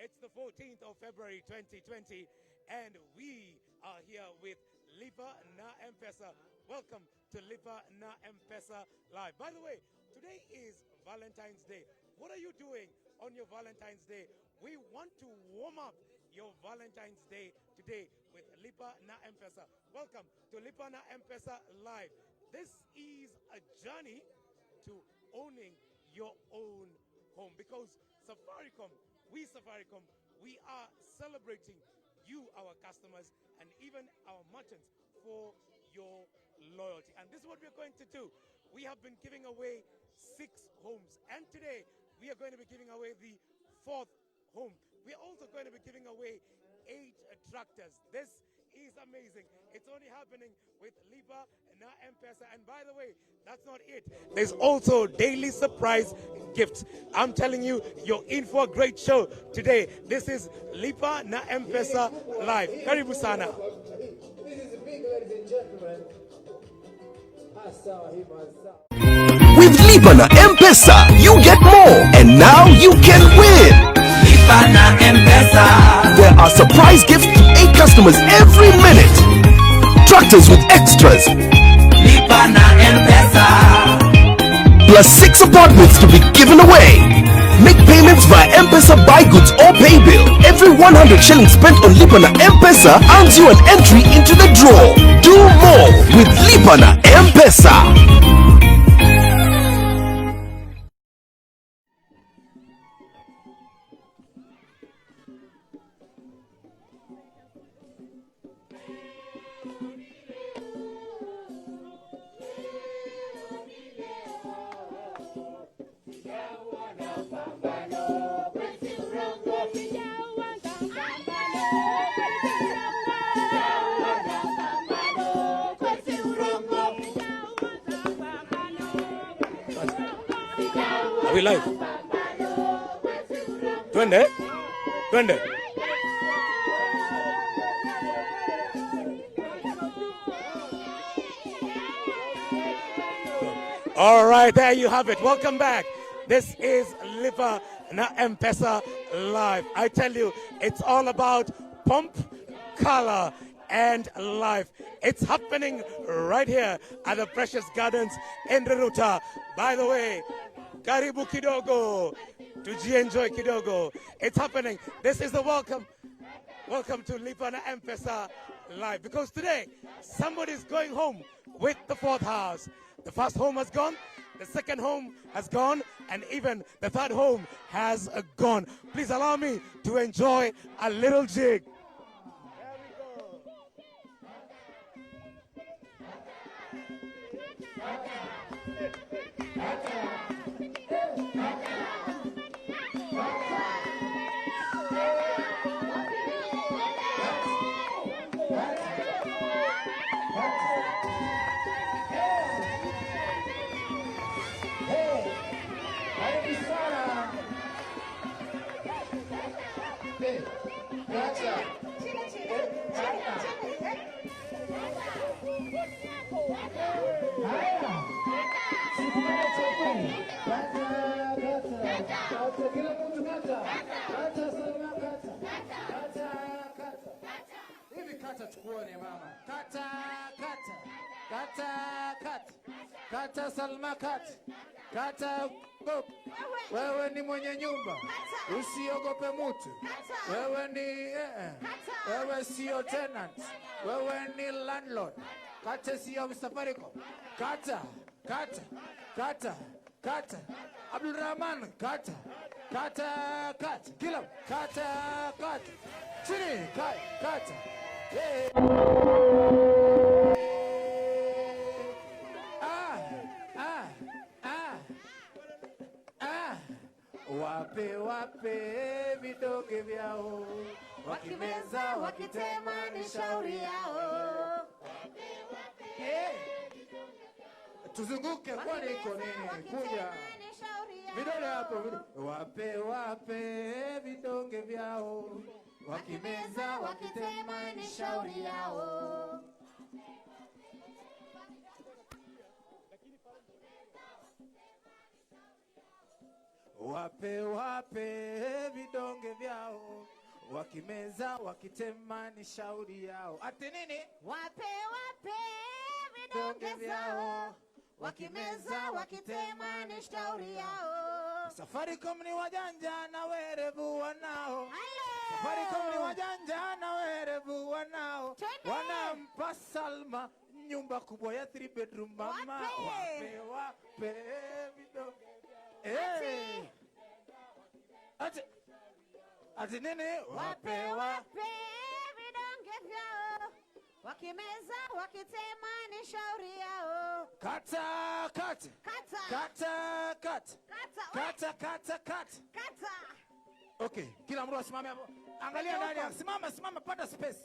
It's the 14th of February 2020, and we are here with Lipa na M-Pesa. Welcome to Lipa na M-Pesa Live. By the way, today is Valentine's Day. What are you doing on your Valentine's Day? We want to warm up your Valentine's Day today with Lipa na M-Pesa. Welcome to Lipa na M-Pesa Live. This is a journey to owning your own home, because Safcom, we are celebrating you, our customers, and even our merchants for your loyalty. And this is what we're going to do. We have been giving away 6 homes, and today we are going to be giving away the 4th home. We are also going to be giving away 8 tractors. This is amazing. It's only happening with Lipa na M-Pesa. And by the way, that's not it. There's also daily surprise gifts. I'm telling you, you're in for a great show today. This is Lipa na M-Pesa Live. Karibu sana. This is big, ladies and gentlemen. With Lipa na M-Pesa, you get more, and now you can win. Lipa na M-Pesa. There are surprise gifts to 8 customers every minute. Tractors with extras. Lipa na M-Pesa. Plus 6 apartments to be given away. Make payments via M-Pesa Buy Goods or Pay Bill. Every 100 shillings spent on Lipa na M-Pesa earns you an entry into the draw. Do more with Lipa na M-Pesa. Are we live? Twende? Twende. All right, there you have it. Welcome back. This is Lipa na M-Pesa Live. I tell you, it's all about pump, color, and life. It's happening right here at the Precious Gardens in Ruta. By the way, karibu kidogo, tujienjoy kidogo. It's happening. This is the welcome to Lipa na M-Pesa Live. Because today, somebody's going home with the 4th house. The first home has gone, the second home has gone, and even the 3rd home has gone. Please allow me to enjoy a little jig. Kata Salma kata. Kata Bob. Wewe ni mwenye nyumba. Usiogope mtu. Wewe ni wewe sio tenant. Wewe ni landlord. Kata sio Safcom. Kata. Abdul Rahman kata. Kila kata. Chini kata. Wape vidonge vyao, wakimeza wakitema ni shauri yao. Tuzunguke kwani iko nini? Kuja vidole hapo. Wape vidonge vyao, wakimeza wakitema ni shauri yao. wape vidonge vyao, wakimeza wakitema ni shauri yao. Ati nini? Wape vidonge vyao, wakimeza wakitema ni shauri yao. Safarikom ni wajanja na werevu wanao. Safarikom ni wajanja na werevu wanao. Wanampa Salma nyumba kubwa ya 3 bedroom mama. Wape vidonge. Ati nini? Wape vidonge vyao, wakimeza wakitema ni shauri yao. Kata. Okay, kila mtu asimame hapo. Angalia ndani, simama, pata space.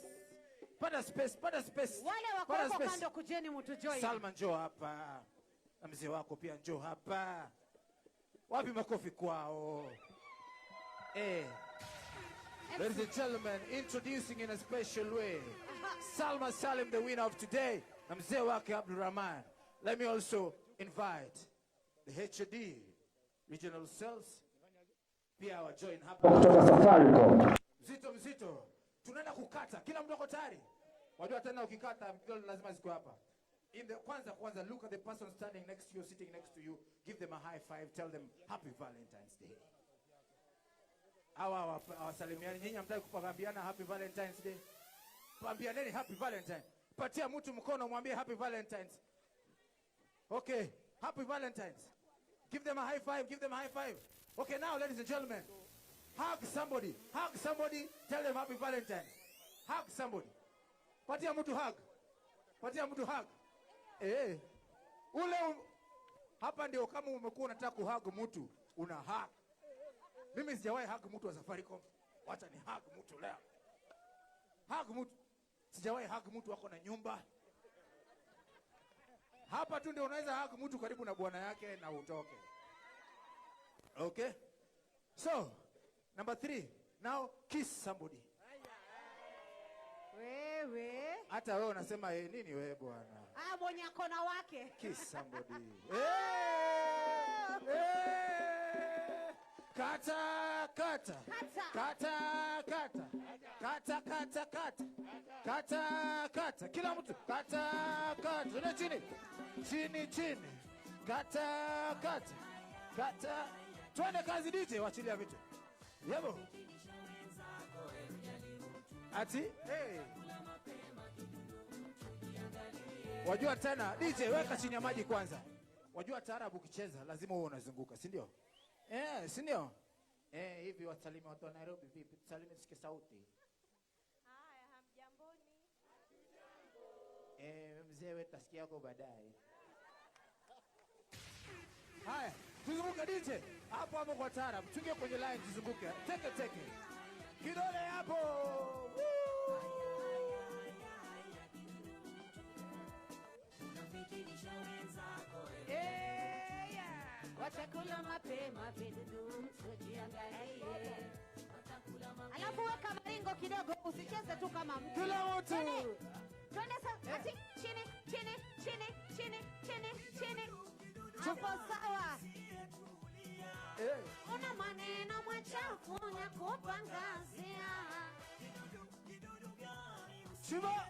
Wale wako kando kujeni mtu join. Salma njoo hapa. Na mzee wako pia njoo hapa. Wapi makofi kwao? Ladies and gentlemen, introducing in a special way, Salma Salim, the winner of today, na mzee wake Abdurrahman. Let me also invite the HOD, regional sales, pia wa join hapa kutoka Safcom. Mzito, tunaenda kukata. Kila mtu ako tayari? Wajua tena ukikata mkilo lazima ziko hapa. Kwanza look at the person standing next to you, sitting next to you. Give them a high five. Tell them Happy Valentine's Day. Awasalimiani. Nyinyi mtaki kupagambiana Happy Valentine's Day? Pambianeni Happy Valentine. Patia mtu mkono mwambie Happy Valentine's. Okay, Happy Valentine's. Give them a high five. Okay, now ladies and gentlemen, hug somebody. Tell them Happy Valentine. Hug somebody. Patia mtu hug. Hapa ndio kama umekuwa unataka kuhug mtu, una hug. Mimi sijawahi hug mtu wa Safaricom. Wacha ni hug mtu leo. Hug mtu. Sijawahi hug mtu wako na nyumba. Hapa tu ndio unaweza hug mtu karibu na bwana yake na utoke. Okay? So, number 3. Now kiss somebody. Wewe. Hata wewe unasema nini wewe bwana? Mwenye kona wake. Kiss somebody. Kata. Kila mtu. Kata. Tuna chini. Kata. Twende kazi DJ, wachilia vitu. Yebo. Ati? Wajua tena DJ weka chini ya maji kwanza. Wajua taarabu ukicheza lazima uwe unazunguka, si ndio? Si ndio? Hivi wasalimi watu wa Nairobi vipi? Tusalimi sikie sauti. Haya, hamjamboni. Mzee wewe tasikia yako baadaye. Haya, tuzunguke DJ. Hapo kwa taarabu. Tuingie kwenye line tuzunguke. Teke. Kidole hapo. Watakula mapema vidudu usijiangalie. Alafu weka maringo kidogo, usicheze tu kama mtu. Kila mtu. Twende sasa. Chini. Hapo sawa. Una maneno machafu ya kupangazia. Shiba.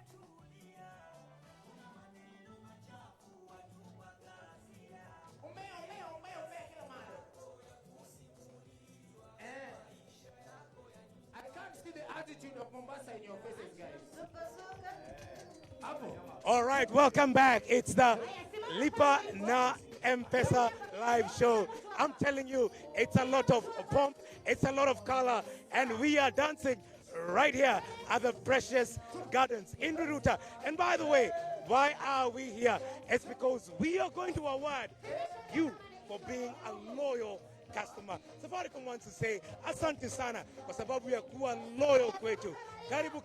Attitude of Mombasa in your faces, guys. All right, welcome back. It's the Lipa na M-Pesa live show. I'm telling you, it's a lot of pomp, it's a lot of color, and we are dancing right here at the Precious Gardens in Ruruta. And by the way, why are we here? It's because we are going to award you for being a loyal customer. Safaricom wants to say asante sana kwa sababu ya kuwa loyal kwetu.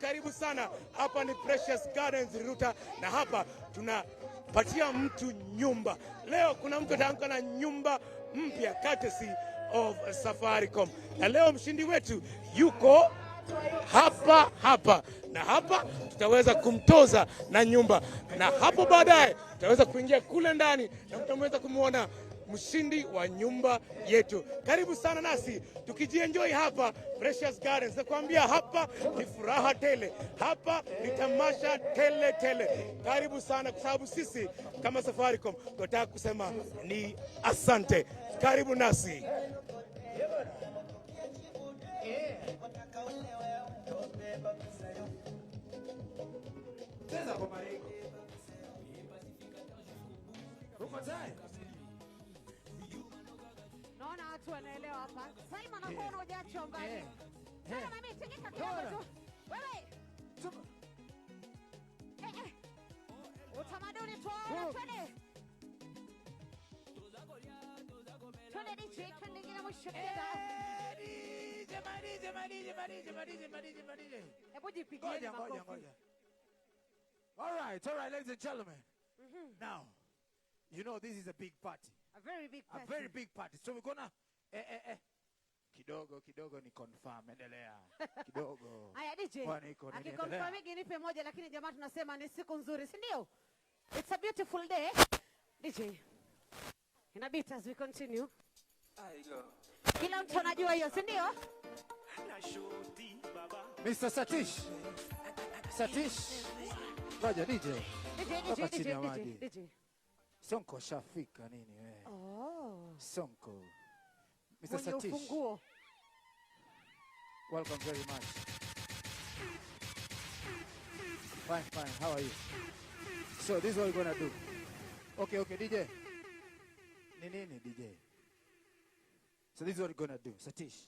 Karibu sana. Hapa ni Precious Gardens Ruruta, na hapa tunapatia mtu nyumba. Leo kuna mtu ataanguka na nyumba mpya courtesy of Safaricom. Na leo mshindi wetu yuko hapa. Na hapa tutaweza kumtoza na nyumba. Na hapo baadaye tutaweza kuingia kule ndani na mtaweza kumuona mshindi wa nyumba yetu. Karibu sana nasi tukijienjoy hapa Precious Gardens. Nakwambia hapa ni furaha tele, hapa ni tamasha tele tele. Karibu sana, kwa sababu sisi kama Safaricom tunataka kusema ni asante. Karibu nasi. Naona watu wanaelewa hapa. Salma nakuwa unaojacho mbali. Salma mami tingika kidogo tu. Wewe. Utamaduni tuwaona twende. Twende DJ, twende ngine mwisho tena. DJ. Hebu jipigieni makofi. Ngoja. All right, ladies and gentlemen. Now, you know this is a big party. A very big party. A very big party. So we're gonna kidogo ni confirm, endelea. Kidogo. Aya DJ. Akikonfirm nipe moja, lakini jamaa tunasema ni siku nzuri, si ndio? It's a beautiful day. DJ. In a bit as we continue. Kila mtu anajua hiyo, si ndio? Mr. Satish. Ngoja DJ. DJ. Sonko shafika nini wewe? Oh. Sonko. Mr. Satish. Ufunguo. Welcome very much. Fine. How are you? So this is what we're gonna do. Okay, DJ. Nini DJ. So this is what we're gonna do. Satish.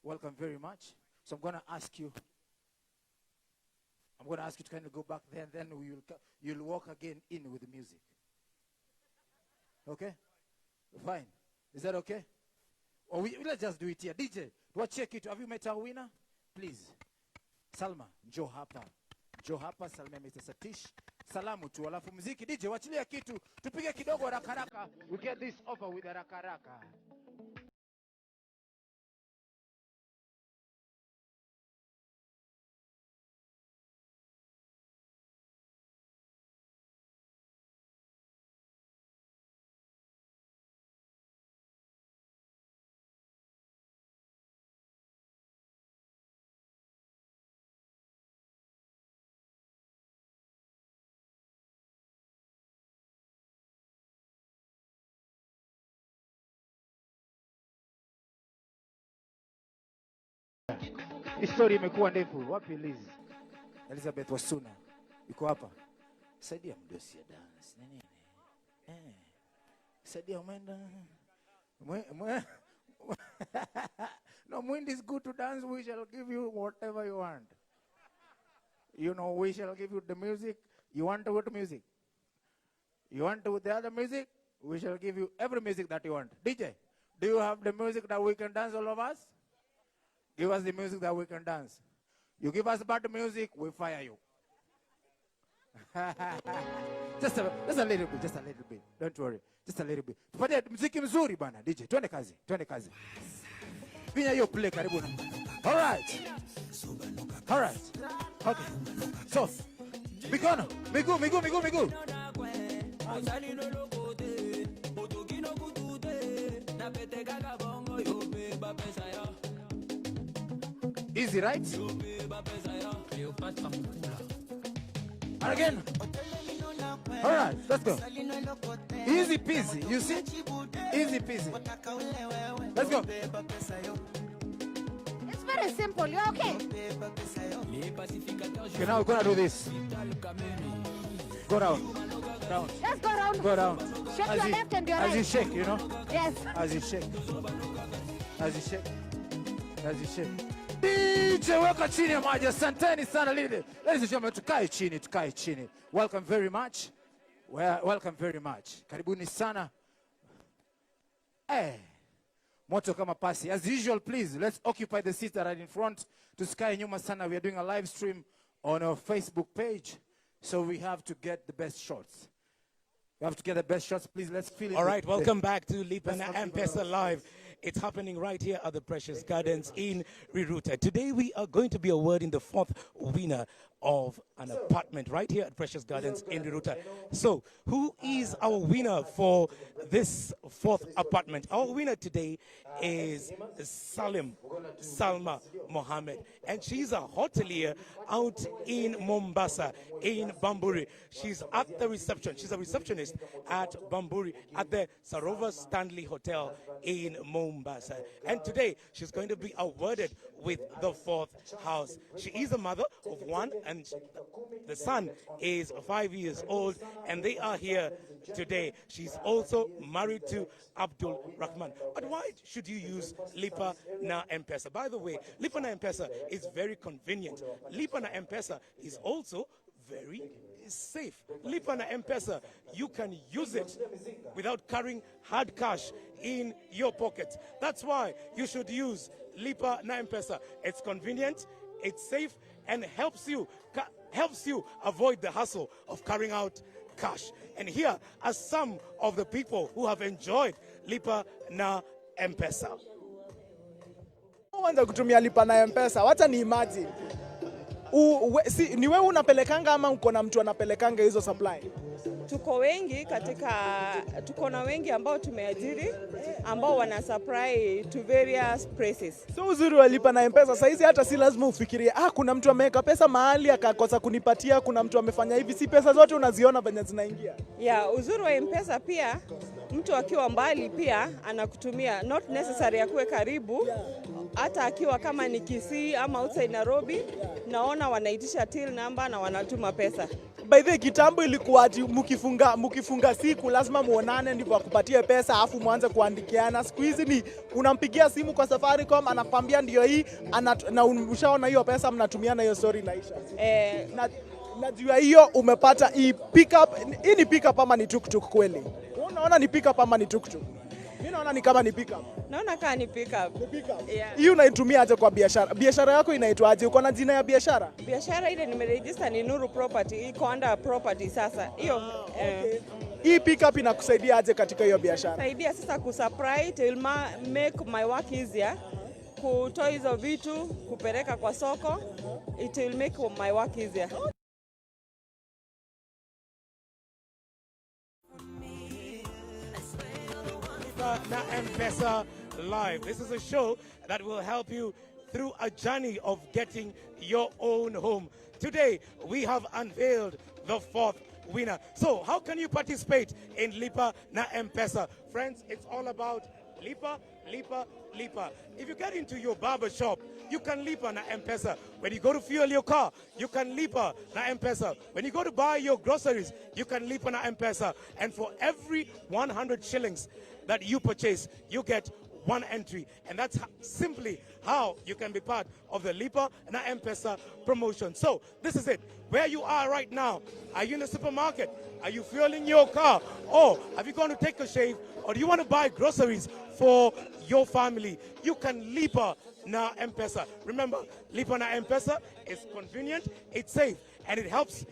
Welcome very much. So I'm gonna ask you to kind of go back there, and then you'll walk again in with the music. Okay? Fine. Is that okay? Or let's just do it here. DJ, do I check it? Have you met our winner? Please. Salma, njoo hapa, Salma, Mr. Satish. Salamu tu, alafu muziki. DJ, wachilia kitu. Tupige kidogo haraka. We get this over with haraka. History imekuwa ndefu. Wapi Liz? Elizabeth Wasuna. Yuko hapa. Saidia mdosi ya dance. Nini? Saidia mwenda. No, Mwindi is good to dance. We shall give you whatever you want. You know, we shall give you the music. You want to go to music? You want to the other music? We shall give you every music that you want. DJ, do you have the music that we can dance, all of us? Give us the music that we can dance. You give us bad music, we fire you. just a little bit. Don't worry. Just a little bit. Tupate muziki mzuri bana, DJ. Twende kazi. Pinya hiyo play karibu na. All right. Okay. So, mikono, miguu. Easy, right? And again. All right, let's go. Easy peasy, you see? Easy peasy. Let's go. It's very simple. You're okay? Okay, now we're going to do this. Go round. Let's go round. Go round. Shake your left and your right. As you shake, you know? Yes. As you shake. DJ, weka chini ya maji. Asanteni sana lile. Ladies and gentlemen, tukae chini. Welcome very much. Welcome very much. Karibuni sana. Moto kama pasi. As usual, please, let's occupy the seats that are in front. To Sky nyuma sana, we are doing a live stream on our Facebook page. So we have to get the best shots. Please, let's feel it. All right, welcome back to Lipa na M-Pesa Live. It's happening right here at the Precious Gardens in Riruta. Today we are going to be awarding the fourth winner of an apartment right here at Precious Gardens in Riruta. So, who is our winner for this fourth apartment? Our winner today is Salma Mohammed, and she's a hotelier out in Mombasa, in Bamburi. She's at the reception. She's a receptionist at Bamburi at the Sarova Stanley Hotel in Mombasa. And today she's going to be awarded with the fourth house. She is a mother of one, and the son is 5 years old, and they are here today. She's also married to Abdul Rahman. But why should you use Lipa na M-Pesa? By the way, Lipa na M-Pesa is very convenient. Lipa na M-Pesa is also very safe. Lipa na M-Pesa, you can use it without carrying hard cash in your pocket. That's why you should use Lipa na M-Pesa. It's convenient, it's safe, and helps you avoid the hassle of carrying out cash. And here are some of the people who have enjoyed Lipa na M-Pesa. Kwanza kutumia Lipa na M-Pesa, wacha ni imagine. Ni wewe unapelekanga ama uko na mtu anapelekanga hizo supply? Tuko na wengi ambao tumeajiri ambao wana supply to various places. So uzuri wa Lipa na M-Pesa saizi hata si lazima ufikirie kuna mtu ameweka pesa mahali akakosa kunipatia, kuna mtu amefanya hivi, si pesa zote unaziona venye zinaingia. Uzuri wa M-Pesa pia mtu akiwa mbali pia anakutumia, not necessary akuwe karibu. Hata akiwa kama ni Kisii ama outside Nairobi, naona wanaitisha till number na wanatuma pesa. By the kitambo ilikuwa ati mkifunga siku lazima muonane ndipo akupatie pesa afu muanze kuandikiana. Siku hizi ni unampigia simu kwa Safaricom anakwambia ndio hii na ushaona hiyo pesa mnatumiana, hiyo story inaisha. Najua hiyo umepata hii pickup. Hii ni pickup ama ni tuk-tuk kweli? Unaona ni pickup ama ni tuk-tuk? Mimi naona ni kama ni pickup. Naona kama ni pickup. Ni pickup. Hii unaitumia aje kwa biashara? Biashara yako inaitwaje? Uko na jina ya biashara? Biashara ile nimeregister ni Nuru Property, iko under property sasa. Hiyo hii pickup inakusaidia aje katika hiyo biashara? Saidia sasa kusupply, it will make my work easier. Kutoa hizo vitu, kupeleka kwa soko, it will make my work easier. Na M-Pesa Live. This is a show that will help you through a journey of getting your own home. Today, we have unveiled the fourth winner. So, how can you participate in Lipa na M-Pesa? Friends, it's all about Lipa, Lipa, Lipa. If you get into your barber shop, you can Lipa na M-Pesa. When you go to fuel your car, you can Lipa na M-Pesa. When you go to buy your groceries, you can Lipa na M-Pesa. And for every 100 shillings that you purchase, you get one entry. And that's simply how you can be part of the Lipa na M-Pesa promotion. So this is it. Where you are right now, are you in the supermarket? Are you fueling your car? Or have you gone to take a shave? Or do you want to buy groceries for your family? You can Lipa na M-Pesa. Remember, Lipa na M-Pesa is convenient, it's safe, and it helps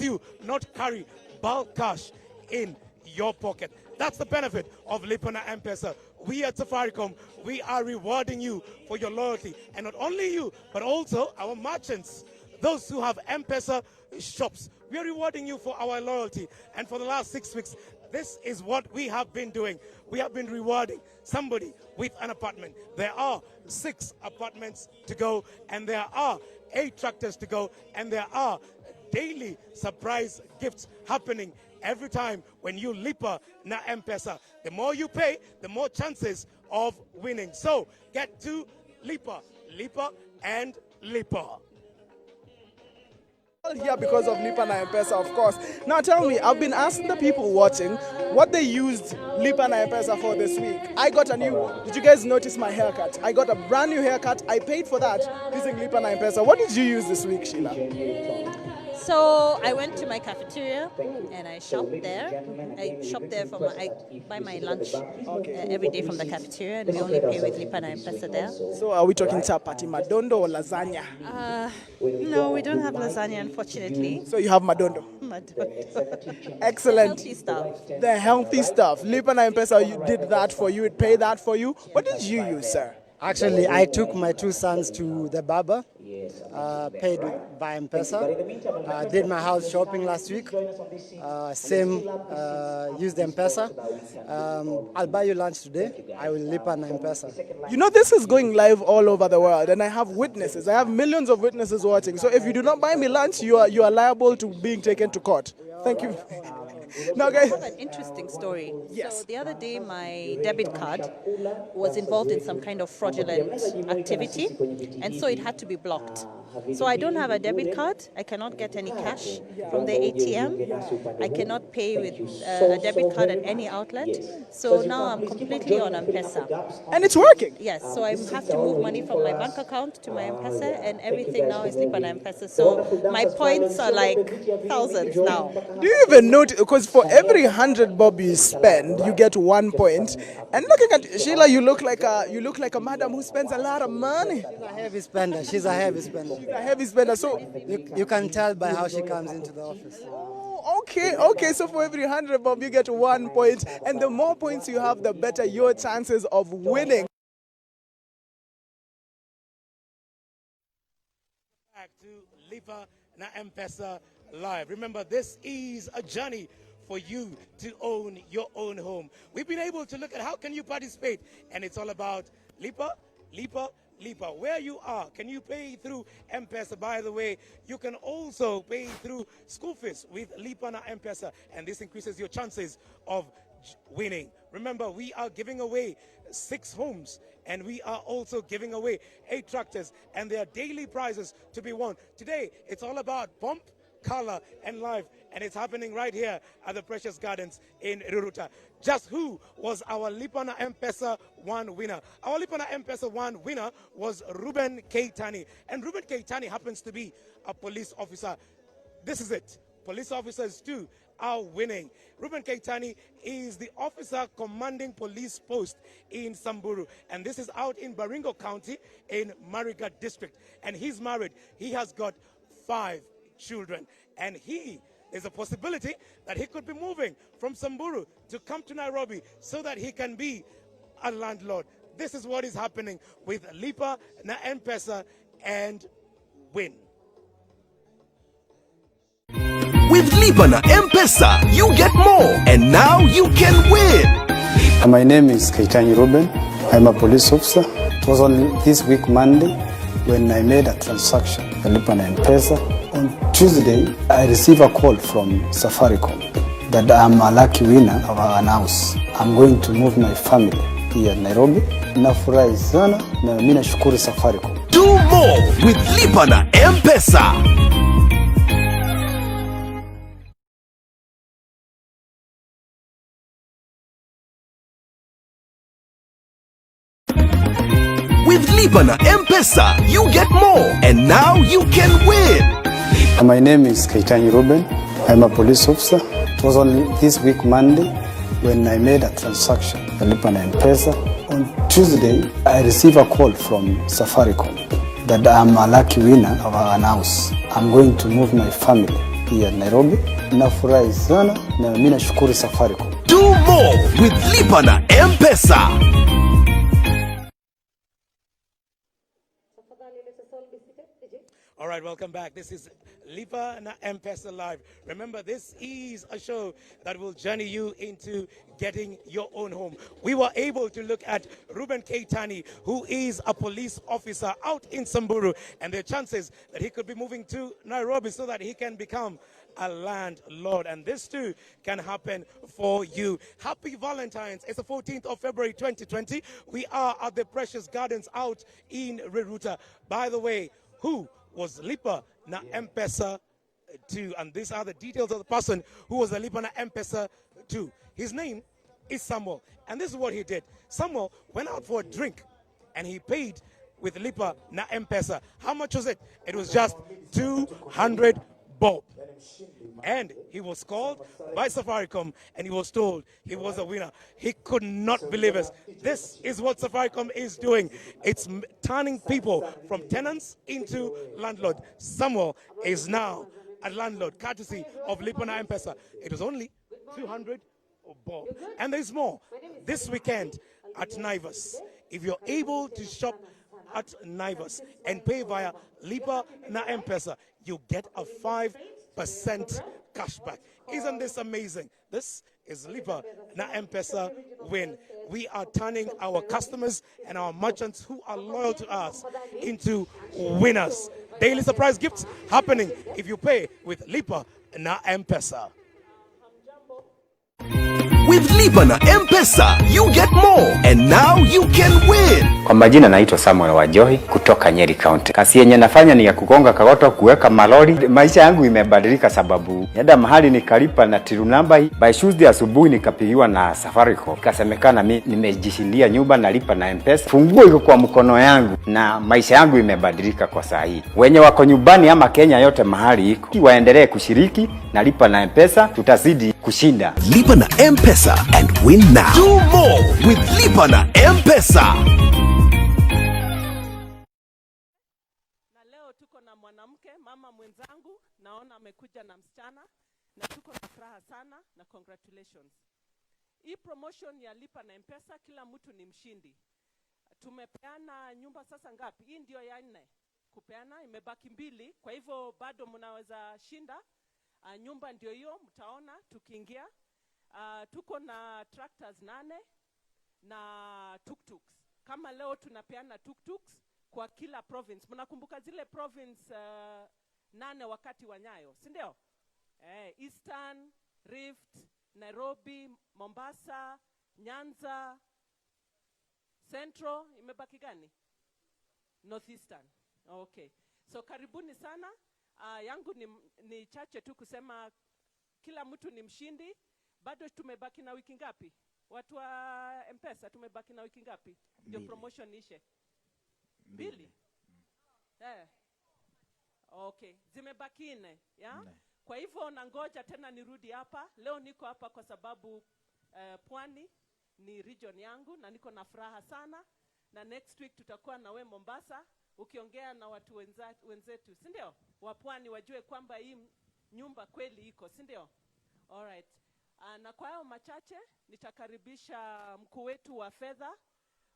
you not carry bulk cash in your pocket. That's the benefit of Lipa na M-Pesa. We at Safaricom, we are rewarding you for your loyalty. And not only you, but also our merchants, those who have M-Pesa shops. We are rewarding you for our loyalty. And for the last 6 weeks, this is what we have been doing. We have been rewarding somebody with an apartment. There are 6 apartments to go, and there are 8 tractors to go, and there are daily surprise gifts happening every time when you Lipa na M-Pesa. The more you pay, the more chances of winning. So get to Lipa, Lipa, and Lipa. Here because of Lipa na M-Pesa, of course. Now tell me, I've been asking the people watching what they used Lipa na M-Pesa for this week. Did you guys notice my haircut? I got a brand new haircut. I paid for that using Lipa na M-Pesa. What did you use this week, Sheila? So I went to my cafeteria and I shopped there. I buy my lunch every day from the cafeteria, and we only pay with Lipa na M-Pesa there. So are we talking chapati, madondo, or lasagna? No, we don't have lasagna, unfortunately. unfortunately. So you have Madondo. Excellent. Healthy stuff. The healthy stuff. Lipa na M-Pesa, you did that for you. It paid that for you. What did you use, sir? Actually, I took my two sons to the barber, paid by M-Pesa, did my house shopping last week, used M-Pesa. I'll buy you lunch today, I will Lipa na M-Pesa. You know, this is going live all over the world, and I have witnesses. I have millions of witnesses watching. So if you do not buy me lunch, you are liable to being taken to court. Thank you. Now, guys, I have an interesting story. Yes. So the other day, my debit card was involved in some kind of fraudulent activity, and so it had to be blocked. So I don't have a debit card. I cannot get any cash from the ATM. I cannot pay with a debit card at any outlet. So now I'm completely on M-Pesa. and it's working. Yes, so I have to move money from my bank account to my M-Pesa, and everything now is Lipa na M-Pesa. So my points are like thousands now. Do you even notice? Because for every 100 bob you spend, you get 1 point. And looking at Sheila, you look like a madam who spends a lot of money. She's a heavy spender. She's a heavy spender. She's a heavy spender. So, You can tell by how she comes into the office. okay. So for every 100 bob, you get 1 point. And the more points you have, the better your chances of winning. Back to Lipa na M-Pesa Live. Remember, this is a journey for you to own your own home. We've been able to look at how can you participate, and it's all about Lipa. Where you are, can you pay through M-Pesa? By the way, you can also pay through school fees with Lipa na M-Pesa, and this increases your chances of winning. Remember, we are giving away 6 homes, and we are also giving away 8 tractors, and there are daily prizes to be won. Today, it's all about Pump, Color, and Life, and it's happening right here at the Precious Gardens in Ruruta. Just who was our Lipa na M-Pesa 1 winner? Our Lipa na M-Pesa 1 winner was Ruben Keitani, and Ruben Keitani happens to be a police officer. This is it. Police officers too are winning. Ruben Keitani is the officer commanding police post in Samburu, and this is out in Baringo County in Mariga district, and he's married. He has got 5 children, and there's a possibility that he could be moving from Samburu to come to Nairobi so that he can be a landlord. This is what is happening with Lipa na M-Pesa and win. With Lipa na M-Pesa, you get more, and now you can win. My name is Keitani Ruben. I'm a police officer. It was on this week Monday when I made a transaction with Lipa na M-Pesa. On Tuesday, I received a call from Safaricom that I'm a lucky winner of an house. I'm going to move my family here in Nairobi. Nafurahi sana na mimi nashukuru Safaricom. Do more with Lipa na M-Pesa. With Lipa na M-Pesa, you get more, and now you can win. My name is Keitani Ruben. I'm a police officer. It was on this week Monday when I made a transaction with Lipa na M-Pesa. On Tuesday, I received a call from Safaricom that I'm a lucky winner of an house. I'm going to move my family here in Nairobi. Nafurahi sana na mimi nashukuru Safaricom. Do more with Lipa na M-Pesa. All right, welcome back. This is Lipa na M-Pesa Live. Remember, this is a show that will journey you into getting your own home. We were able to look at Ruben Keitani, who is a police officer out in Samburu, and the chances that he could be moving to Nairobi so that he can become a landlord. And this too can happen for you. Happy Valentine's. It's the 14th of February 2020. We are at the Precious Gardens out in Ruruta. By the way, who was Lipa na M-Pesa 2? And these are the details of the person who was the Lipa na M-Pesa 2. His name is Samuel, and this is what he did. Samuel went out for a drink and he paid with Lipa na M-Pesa. How much was it? It was just 200 bob. And he was called by Safaricom and he was told he was a winner. He could not believe it. This is what Safaricom is doing. It's turning people from tenants into landlord. Samuel is now a landlord, courtesy of Lipa na M-Pesa. It was only 200 bob. And there's more. This weekend at Naivas, if you're able to shop at Naivas and pay via Lipa na M-Pesa, you get a 5% cashback. Isn't this amazing? This is Lipa na M-Pesa win. We are turning our customers and our merchants who are loyal to us into winners. Daily surprise gifts happening if you pay with Lipa na M-Pesa. With Lipa na M-Pesa, you get more and now you can win. Kwa majina naitwa Samuel Wajohi kutoka Nyeri County. Kazi yenye nafanya ni ya kugonga kagoto, kuweka malori. Maisha yangu imebadilika sababu nenda mahali nikalipa na till number. By Tuesday asubuhi nikapigiwa na Safaricom. Ikasemekana mimi nimejishindia nyumba na Lipa na M-Pesa. Funguo iko kwa mkono yangu na maisha yangu imebadilika kwa saa hii. Wenye wako nyumbani ama Kenya yote mahali iko, waendelee kushiriki na Lipa na M-Pesa, tutazidi kushinda. Lipa na M-Pesa and win now. Do more with Lipa na M-Pesa. Mama mwenzangu naona amekuja na msichana na tuko na furaha sana na congratulations. Hii promotion ya Lipa na M-Pesa kila mtu ni mshindi. Tumepeana nyumba sasa ngapi? Hii ndio ya 4 kupeana, imebaki 2. Kwa hivyo bado mnaweza shinda. Nyumba ndio hiyo mtaona tukiingia. Tuko na tractors 8 na tuk-tuks. Kama leo tunapeana tuk-tuks kwa kila province. Mnakumbuka zile province 8 wakati wa Nyayo, si ndio? Eastern, Rift, Nairobi, Mombasa, Nyanza, Central, imebaki gani? Northeastern. Okay. So karibuni sana. Yangu ni chache tu kusema kila mtu ni mshindi. Bado tumebaki na wiki ngapi? Watu wa M-Pesa tumebaki na wiki ngapi? Ndio promotion ishe. 2. Okay, zimebaki 4, ya? Kwa hivyo nangoja tena nirudi hapa. Leo niko hapa kwa sababu Pwani ni region yangu na niko na furaha sana. Na next week tutakuwa na we Mombasa ukiongea na watu wenzetu, si ndio? Wa Pwani wajue kwamba hii nyumba kweli iko, si ndio? All right. Na kwa hayo machache nitakaribisha mkuu wetu wa fedha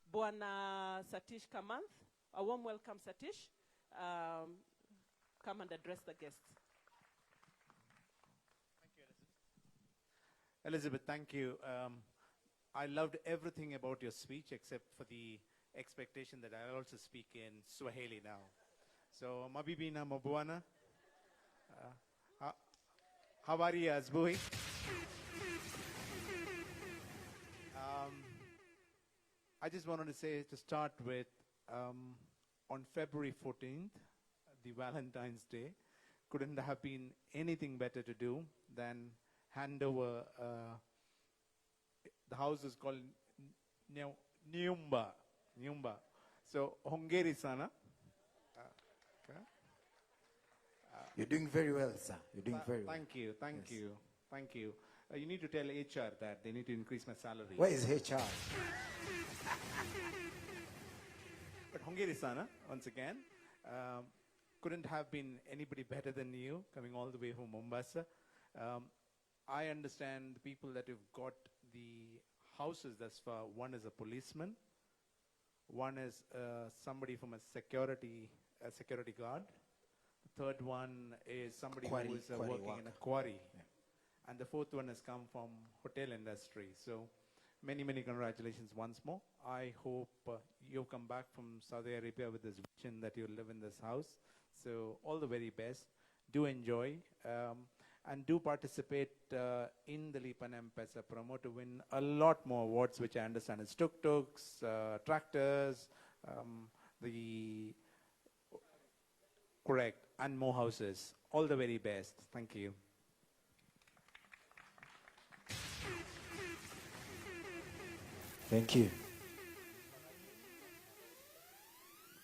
Bwana Satish Kamanth. A warm welcome, Satish. Come and address the guests. Thank you, Elizabeth. Thank you. I loved everything about your speech except for the expectation that I'll also speak in Swahili now. So, mabibi na mabuana. Habari ya asubuhi. I just wanted to say, to start with, on February 14th, the Valentine's Day, couldn't have been anything better to do than hand over, the house is called Nyumba. So, hongeri sana. Okay. You're doing very well, sir. You're doing very well. Thank you. Thank you. You need to tell HR that they need to increase my salary. Where is HR? But hongeri sana, once again. Couldn't have been anybody better than you, coming all the way from Mombasa. I understand the people that have got the houses thus far. One is a policeman. One is somebody from a security guard. The third one is somebody who is working in a quarry. Yeah. And the fourth one has come from hotel industry. So many, many congratulations once more. I hope you've come back from Saudi Arabia with this vision that you'll live in this house. So all the very best. Do enjoy. And do participate in the Lipa na M-Pesa promo to win a lot more awards, which I understand is tuk-tuks, tractors, correct, and more houses. All the very best. Thank you. Thank you.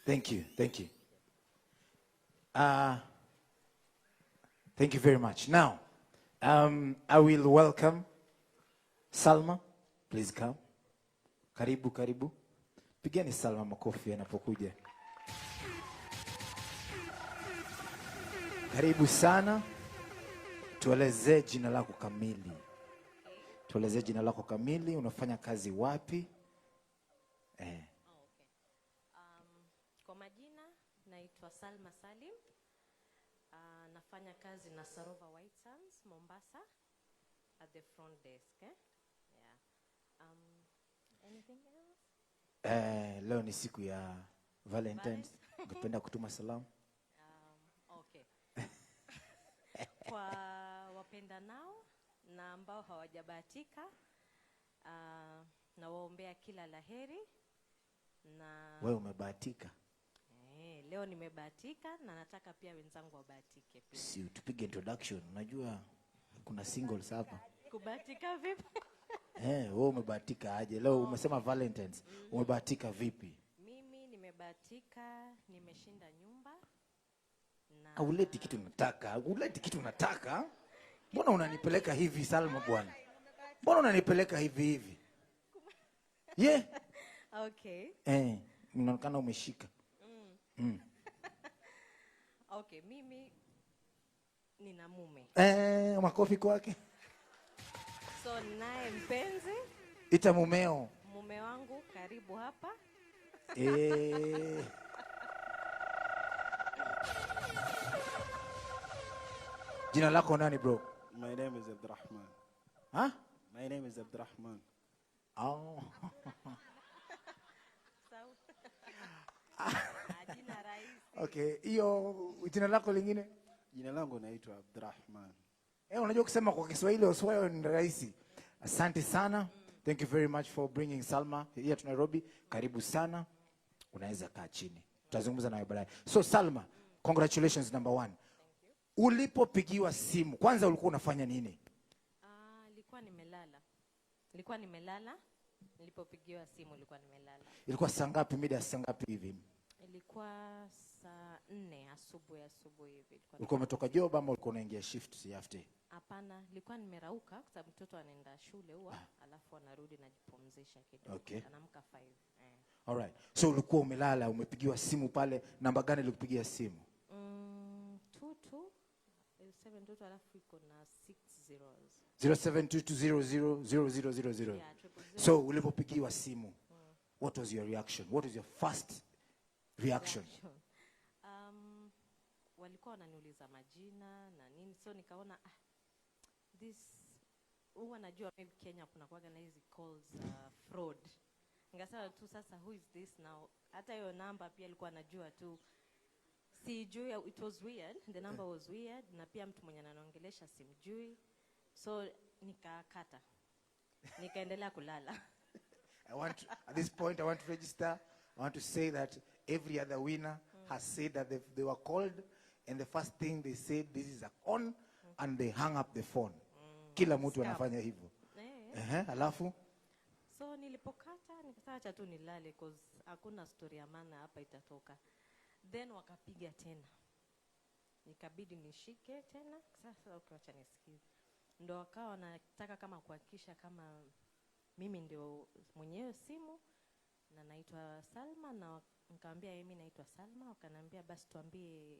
Thank you. Thank you. Thank you very much. Now, I will welcome Salma. Please come. Karibu, karibu. Pigeni Salma makofi anapokuja. Karibu sana. Tuelezee jina lako kamili. Tuelezee jina lako kamili, unafanya kazi wapi? Kwa majina naitwa Salma Salim. Nafanya kazi na Sarova White Sands, Mombasa, at the front desk. Yeah. Anything else? Leo ni siku ya Valentine's. Ungependa kutuma salamu? Okay. Kwa wapenda nao na ambao hawajabahatika, na waombea kila laheri. Na wewe umebahatika? Leo nimebahatika na nataka pia wenzangu wabahatike pia. Si tupige introduction. Unajua kuna singles hapa. Kubahatika vipi? Wewe umebahatika aje? Leo umesema Valentine's. Umebahatika vipi? Mimi nimebahatika, nimeshinda nyumba. Na uleti kitu nataka. Uleti kitu nataka. Mbona unanipeleka hivi Salma bwana? Mbona unanipeleka hivi? Yeah. Okay. Unaonekana umeshika. Okay, mimi nina mume. Makofi kwake. So naye mpenzi. Ita mumeo. Mume wangu karibu hapa. Jina lako nani bro? My name is Abdurrahman. Huh? My name is Abdurrahman. Oh. Okay, hiyo jina lako lingine? Jina langu naitwa Abdurrahman. Unajua kusema kwa Kiswahili uswayo ni rahisi. Asante sana. Thank you very much for bringing Salma here to Nairobi. Karibu sana. Unaweza kaa chini. Tutazungumza nawe baadaye. So Salma, congratulations number 1. Ulipopigiwa simu, kwanza ulikuwa unafanya nini? Nilikuwa nimelala. Nilipopigiwa simu nilikuwa nimelala. Ilikuwa saa ngapi, mida saa ngapi hivi? Ilikuwa saa 4 asubuhi hivi. Ulikuwa umetoka job ama ulikuwa unaingia shift ya after? Hapana, nilikuwa nimerauka kwa sababu mtoto anaenda shule huwa, alafu anarudi najipumzisha kidogo. Okay. Anaamka 5. Alright. So ulikuwa umelala, umepigiwa simu pale, namba gani ilikupigia simu? 722 alafu iko na 6 zeros. 0722000000. Yeah, so ulipopigiwa simu, what was your reaction? What was your first reaction? Walikuwa wananiuliza majina na nini, so nikaona huwa najua maybe Kenya kuna kuwaga na hizi calls fraud. Ngasema tu sasa who is this now? Hata hiyo namba pia alikuwa anajua tu. Sijui, it was weird. The number was weird. Na pia mtu mwenye anaongelesha simjui. So nikakata. Nikaendelea kulala. At this point I want to register. I want to say that every other winner has said that they were called and the first thing they said, this is a con, and they hung up the phone. Kila mtu anafanya hivyo. Alafu? So nilipokata, nikasema acha tu nilale because hakuna story ya maana hapa itatoka. Then wakapiga tena. Nikabidi nishike tena. Sasa acha nisikie. Ndio wakawa wanataka kama kuhakikisha kama mimi ndio mwenyewe simu na naitwa Salma, na nikamwambia mimi naitwa Salma. Wakaniambia basi tuambie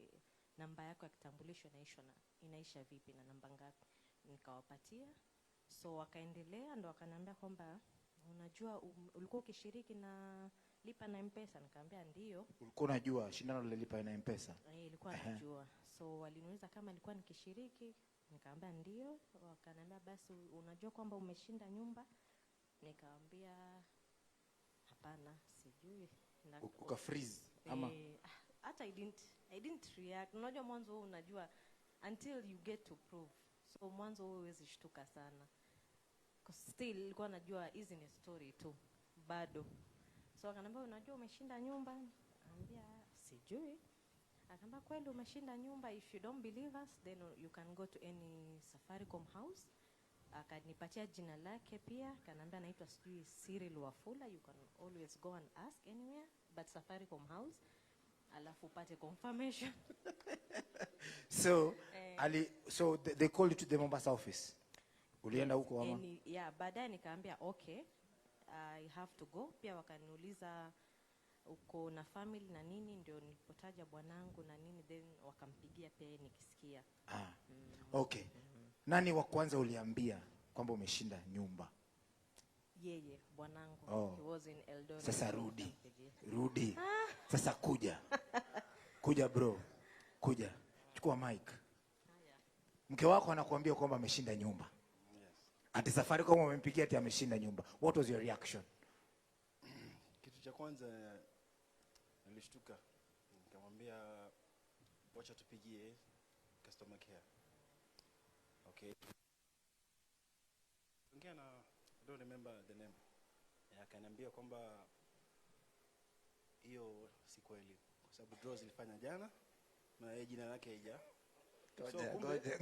namba yako ya kitambulisho inaisha vipi na namba ngapi. Nikawapatia. So wakaendelea, ndio wakaniambia kwamba unajua ulikuwa ukishiriki na lipa na M-Pesa. Nikamwambia ndio. Ulikuwa unajua shindano la lipa na M-Pesa? Ilikuwa najua. So waliniuliza kama nilikuwa nikishiriki. Nikamwambia ndio. Wakaniambia basi unajua kwamba umeshinda nyumba. Nikamwambia hapana, sijui. Uka freeze ama? Hata I didn't react. Unajua mwanzo unajua until you get to prove. So mwanzo huwezi shtuka sana. Still nilikuwa najua hizi ni story tu bado. So akaniambia unajua umeshinda nyumba? Nikamwambia sijui. Akaniambia kweli umeshinda nyumba, if you don't believe us then you can go to any Safaricom house. Akanipatia jina lake pia, akaniambia naitwa sijui Cyril Wafula, you can always go and ask anywhere but Safaricom house, alafu upate confirmation. So they called you to the Mombasa office. Ulienda huko ama? Yeah, baadaye nikaambia okay, I have to go. Pia wakaniuliza uko na family na nini, ndio nilipotaja bwanangu na nini, then wakampigia pia nikisikia. Okay. Nani wa kwanza uliambia kwamba umeshinda nyumba? Yeye bwanangu. Oh. He was in Eldoret. Sasa rudi. Sasa kuja bro. Kuja. Chukua mic. Mke wako anakuambia kwamba ameshinda nyumba. Ati safari kama umempigia ati ameshinda nyumba. What was your reaction? Kitu cha kwanza nilishtuka. Nikamwambia wacha tupigie customer care. Okay. Ongea na I don't remember the name. Akaniambia kwamba hiyo si kweli kwa sababu draw zilifanya jana na yeye jina lake haija. Ngoja.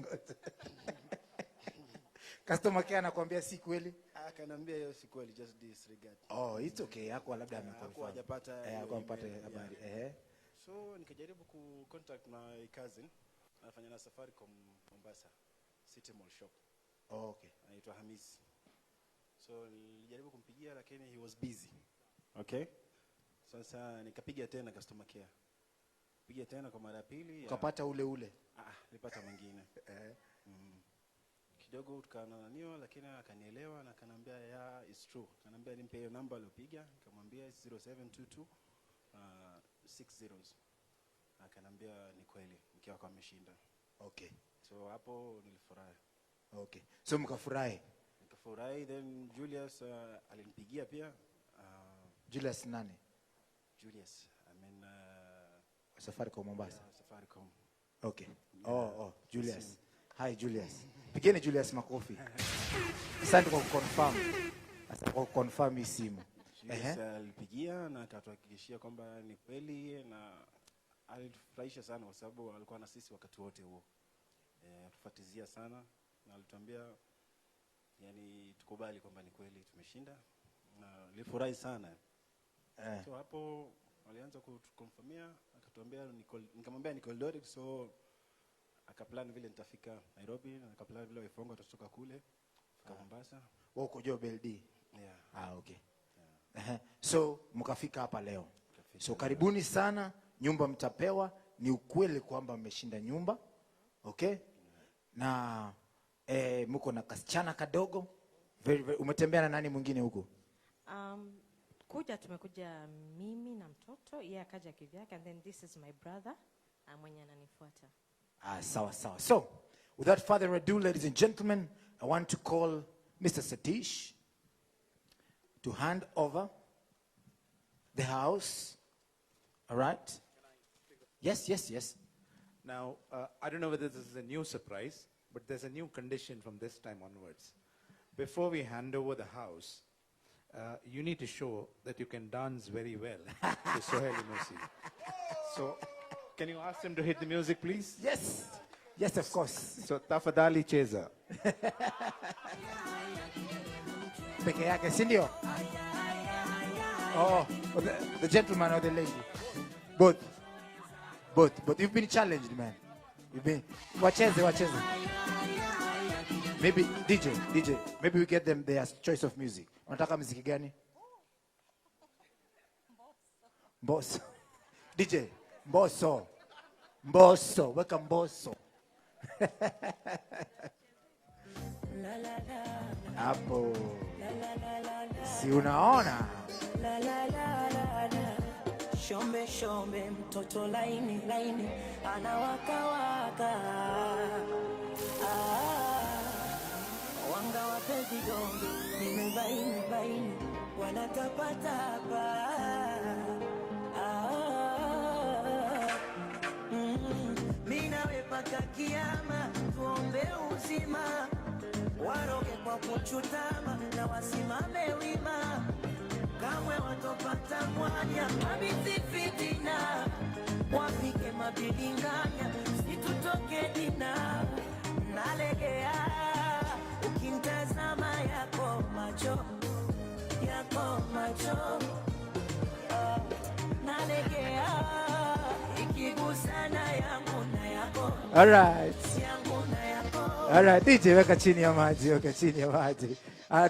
Customer care anakuambia si kweli? Akaniambia hiyo si kweli, just disregard. Oh, it's okay. Yako labda amekonfirm. Hajapata habari. So nikajaribu ku contact my cousin anafanya na Safcom Mombasa City Mall shop. Oh, okay. Anaitwa Hamisi. So nilijaribu kumpigia lakini he was busy. Okay? Sasa nikapiga tena customer care. Piga tena kwa mara ya pili. Ukapata ule. Nilipata mwingine. Kidogo tukaananiwa lakini akanielewa na akaniambia yeah it's true. Akaniambia nimpe hiyo namba aliyopiga, nikamwambia 0722 60. Akaniambia ni kweli mkiwa kwa ameshinda. Okay. So hapo nilifurahi. Okay. So mkafurahi. Nikafurahi then Julius alinipigia pia. Julius nani? Julius. Safari kwa Mombasa. Yeah, Safcom. Okay. Oh, Julius. Hi Julius. Pigeni Julius makofi. Asante kwa kuconfirm. Asante kwa kuconfirm hii simu. Alipigia na akatuhakikishia kwamba ni kweli na alitufurahisha sana kwa sababu alikuwa na sisi wakati wote huo. Tufuatizia sana na alituambia yani tukubali kwamba ni kweli tumeshinda na nilifurahi sana. So hapo walianza kutukonfirmia, akatuambia nikamwambia niko Eldoret, so akaplan vile nitafika Nairobi na akaplan vile Ifongo tutatoka kule fika Mombasa. Wewe uko BLD? Yeah. Okay. Yeah. So mkafika hapa leo. So karibuni sana, nyumba mtapewa, ni ukweli kwamba mmeshinda nyumba. Okay? Na mko na kasichana kadogo. Very, umetembea na nani mwingine huko? Tumekuja mimi na mtoto, yeye akaja kivyake, and then this is my brother mwenye ananifuata. Sawa. So, without further ado, ladies and gentlemen, I want to call Mr. Satish to hand over the house. All right? Yes. Now, I don't know whether this is a new surprise, but there's a new condition from this time onwards. Before we hand over the house, you need to show that you can dance very well to Sohail Mercy. So, can you ask him to hit the music, please? Yes, of course. So, tafadhali cheza. Peke yake, si ndio? Oh, the gentleman or the lady? Both. You've been challenged, man. You've been... Wacheze. Maybe, DJ, maybe we get them their choice of music. Unataka muziki gani? Mbosso. DJ, Mbosso. Weka Mbosso. Hapo. Si unaona? Shombe mtoto laini anawaka wanga wape vidonge nimebaini wanatapatapa mina wepaka kiama tuombe uzima waroge kwa kuchutama na wasimame wima kamwe watopata mwanya mabiti fitina wapike mabilinganya situtoke dina nalegea ukintazama yako macho nalegea ikigusana yangu na yako. All right, DJ, weka chini ya maji.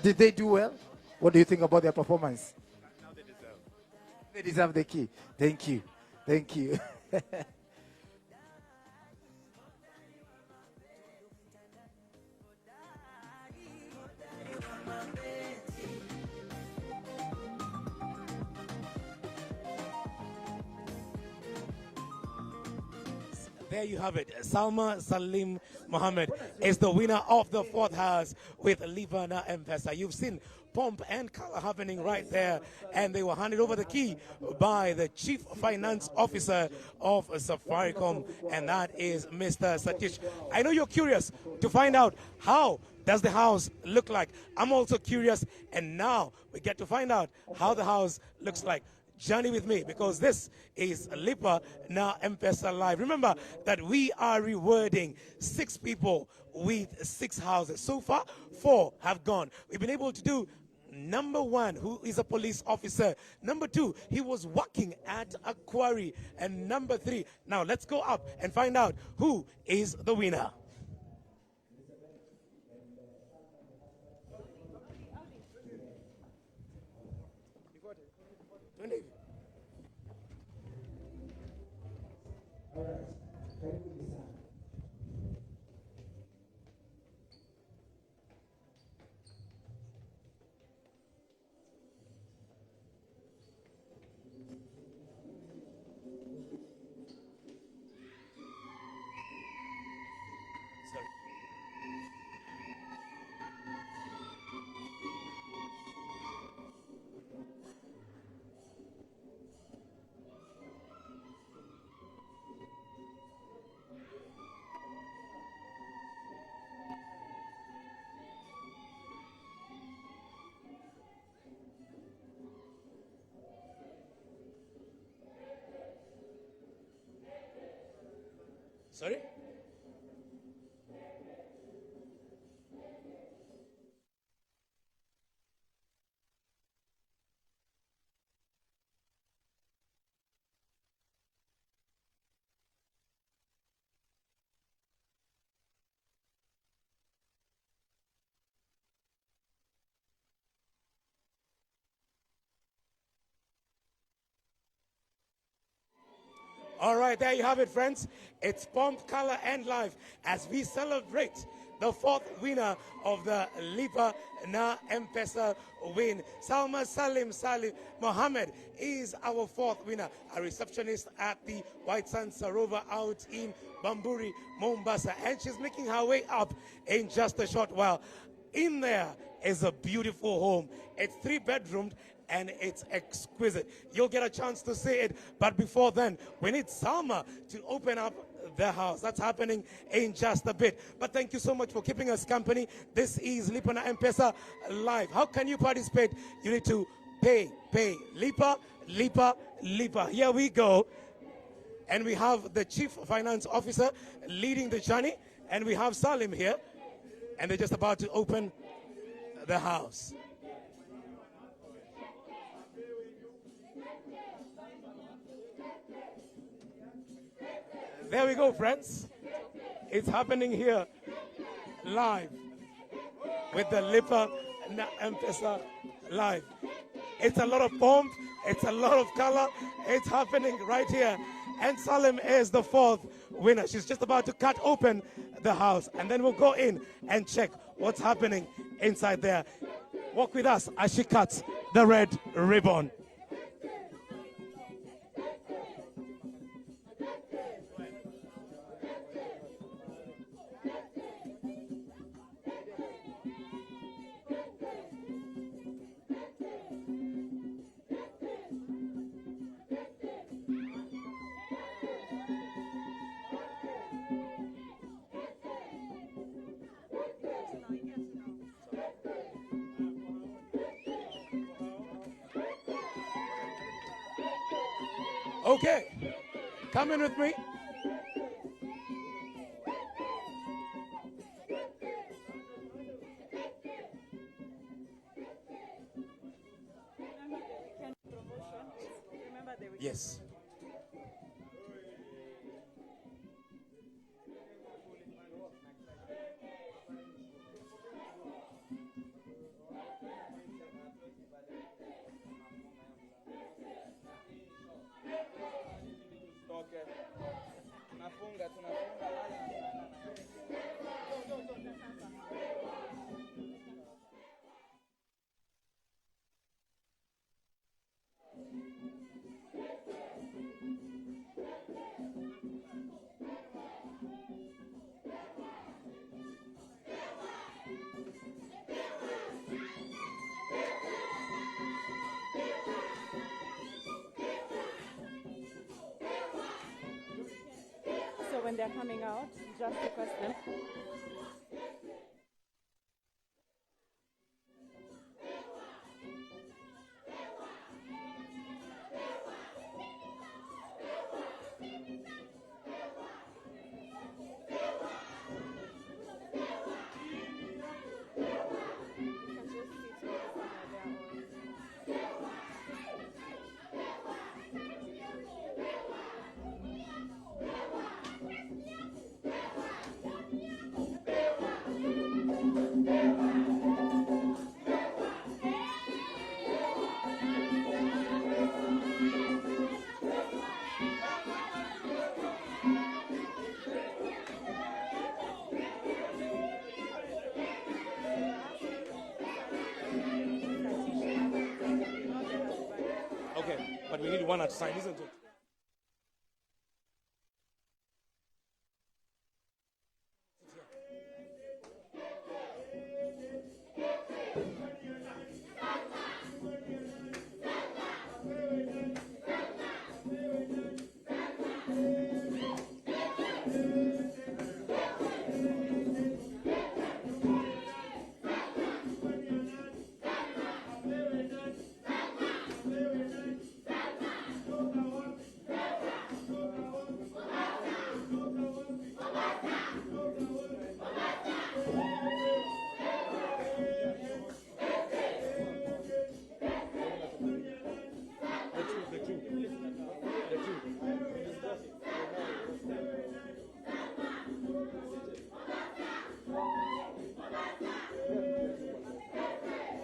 Did they do well? What do you think about their performance? Now they deserve. They deserve the key. Thank you. There you have it. Salma Salim Mohammed is the winner of the fourth house with Lipa na M-Pesa. You've seen pomp and color happening right there, and they were handed over the key by the Chief Finance Officer of Safaricom, and that is Mr. Satish. I know you're curious to find out how does the house look like. I'm also curious, and now we get to find out how the house looks like. Journey with me, because this is Lipa na M-Pesa Live. Remember that we are rewarding 6 people with 6 houses. So far, 4 have gone. We've been able to do number 1, who is a police officer. Number 2, he was working at a quarry. And number 3, now let's go up and find out who is the winner. Sorry? All right, there you have it, friends. It's Pomp, Color, and Life as we celebrate the 4th winner of the Lipa na M-Pesa win. Salma Salim Mohammed is our 4th winner, a receptionist at the White Sand Sarovar out in Bamburi, Mombasa. And she's making her way up in just a short while. In there is a beautiful home. It's 3-bedroomed and it's exquisite. You'll get a chance to see it, but before then, we need Salma to open up the house. That's happening in just a bit. But thank you so much for keeping us company. This is Lipa na M-Pesa Live. How can you participate? You need to pay. Lipa. Here we go. And we have the Chief Finance Officer leading the journey, and we have Salim here, and they're just about to open the house. There we go, friends. It's happening here live with the Lipa na M-Pesa Live. It's a lot of pomp. It's a lot of color. It's happening right here. And Salim is the 4th winner. She's just about to cut open the house. And then we'll go in and check what's happening inside there. Walk with us as she cuts the red ribbon. Okay, come in with me. Yes. they're coming out, just request them. Okay, but we need one at a time, isn't it?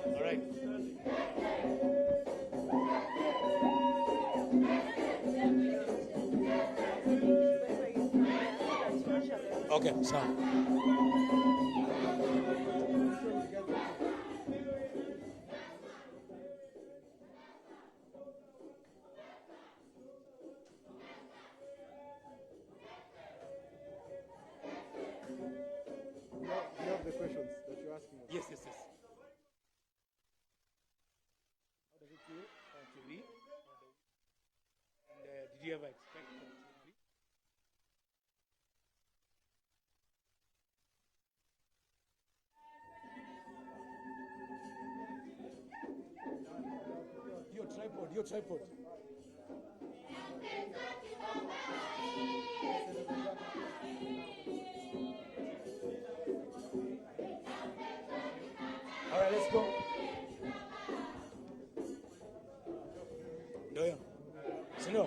All right. Okay, so. You have the questions that you're asking us. Yes, yes, yes. How does it feel on TV? And did you ever expect it on TV? Your tripod. All right, let's go. Yeah. Senor,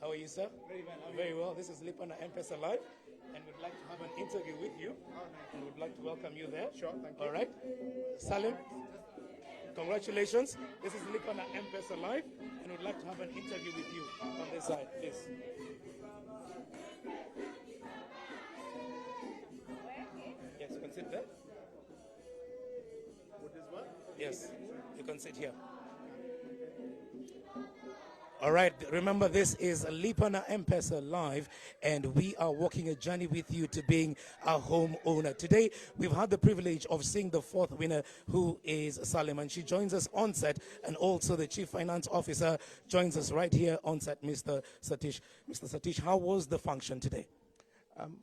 How are you, sir? Very well. Very well. This is Lipana M-Pesa Live, and we'd like to have an interview with you. And we'd like to welcome you there. Sure, thank you. All right. Salim, congratulations. This is Lipana M-Pesa Live, and we'd like to have an interview with you on this side, please. Yes, you can sit there. What is what? Yes, you can sit here. All right, remember this is Lipana M-Pesa Live, and we are walking a journey with you to being a homeowner. Today, we've had the privilege of seeing the fourth winner, who is Salim, and she joins us on set, and also the Chief Finance Officer joins us right here on set, Mr. Satish. Mr. Satish, how was the function today?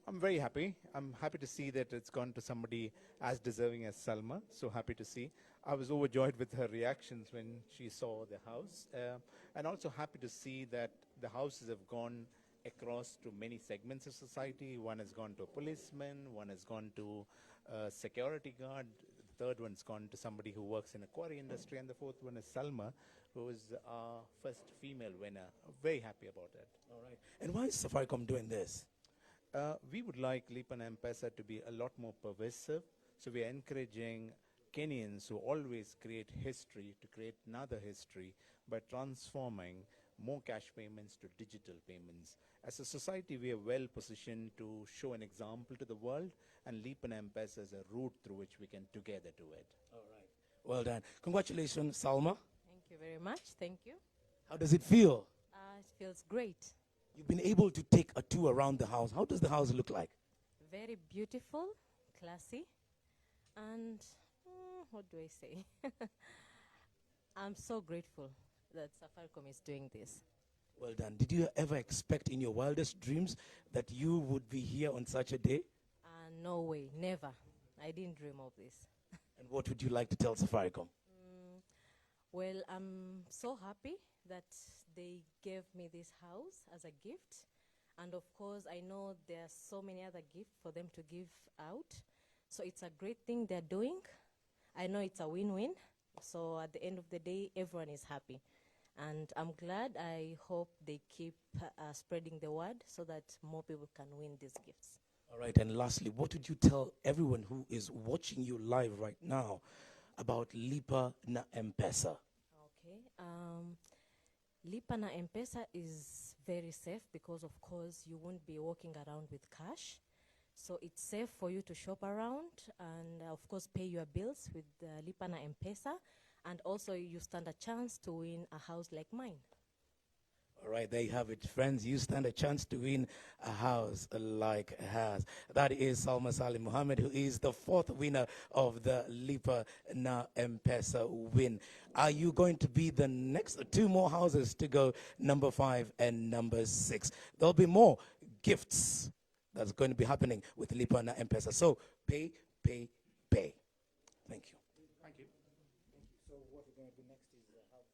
I'm very happy. I'm happy to see that it's gone to somebody as deserving as Salma. So happy to see. I was overjoyed with her reactions when she saw the house. And also happy to see that the houses have gone across to many segments of society. One has gone to a policeman, one has gone to a security guard, the third one's gone to somebody who works in a quarry industry, and the fourth one is Salma, who is our first female winner. Very happy about that. All right. And why is Safaricom doing this? We would like Lipan M-Pesa to be a lot more pervasive. So we are encouraging Kenyans who always create history to create another history by transforming more cash payments to digital payments. As a society, we are well positioned to show an example to the world, and Lipan M-Pesa is a route through which we can together do it. All right. Well done. Congratulations, Salma. Thank you very much. Thank you. How does it feel? It feels great. You've been able to take a tour around the house. How does the house look like? Very beautiful, classy, And what do I say? I'm so grateful that Safaricom is doing this. Well done. Did you ever expect in your wildest dreams that you would be here on such a day? No way, never. I didn't dream of this. And what would you like to tell Safaricom? Well, I'm so happy that they gave me this house as a gift. And of course, I know there are so many other gifts for them to give out. So it's a great thing they're doing. I know it's a win-win. So at the end of the day, everyone is happy. And I'm glad. I hope they keep spreading the word so that more people can win these gifts. All right, and lastly, what would you tell everyone who is watching you live right now about Lipa na M-Pesa? Okay. Lipa na M-Pesa is very safe because, of course, you won't be walking around with cash. So it's safe for you to shop around and, of course, pay your bills with Lipa na M-Pesa. And also, you stand a chance to win a house like mine. All right, there you have it, friends. You stand a chance to win a house like hers. That is Salma Salim Mohammed, who is the 4th winner of the Lipa na M-Pesa win. Are you going to be the next? 2 more houses to go, number 5 and number 6. There'll be more gifts that's going to be happening with Lipa na M-Pesa. So pay, pay, pay. Thank you. Thank you. So what we're going to do next is have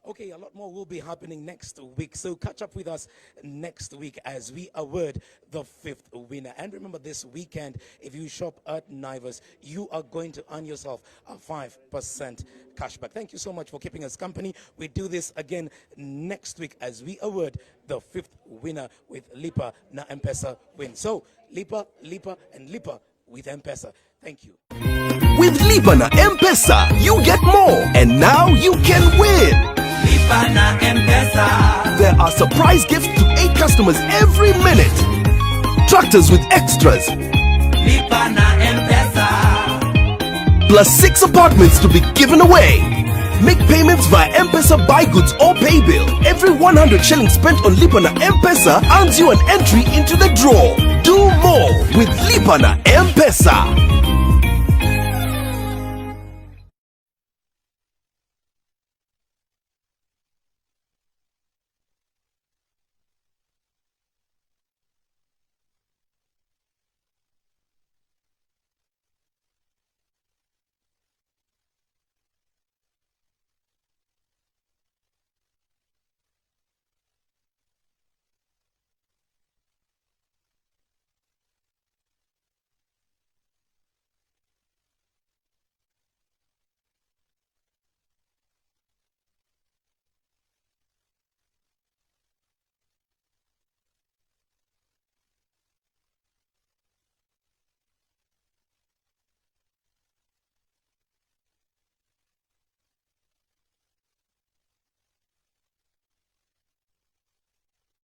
Okay, a lot more will be happening next week. So catch up with us next week as we award the 5th winner. And remember, this weekend, if you shop at Naivas, you are going to earn yourself a 5% cashback. Thank you so much for keeping us company. We do this again next week as we award the 5th winner with Lipa na M-Pesa win. So Lipa, Lipa, and Lipa with M-Pesa. Thank you. With Lipa na M-Pesa, you get more, and now you can win. Lipa na M-Pesa. There are surprise gifts to 8 customers every minute. Tractors with extras. Lipa na M-Pesa. Plus 6 apartments to be given away. Make payments via M-Pesa buy goods or pay bill. Every 100 shillings spent on Lipa na M-Pesa earns you an entry into the draw. Do more with Lipa na M-Pesa.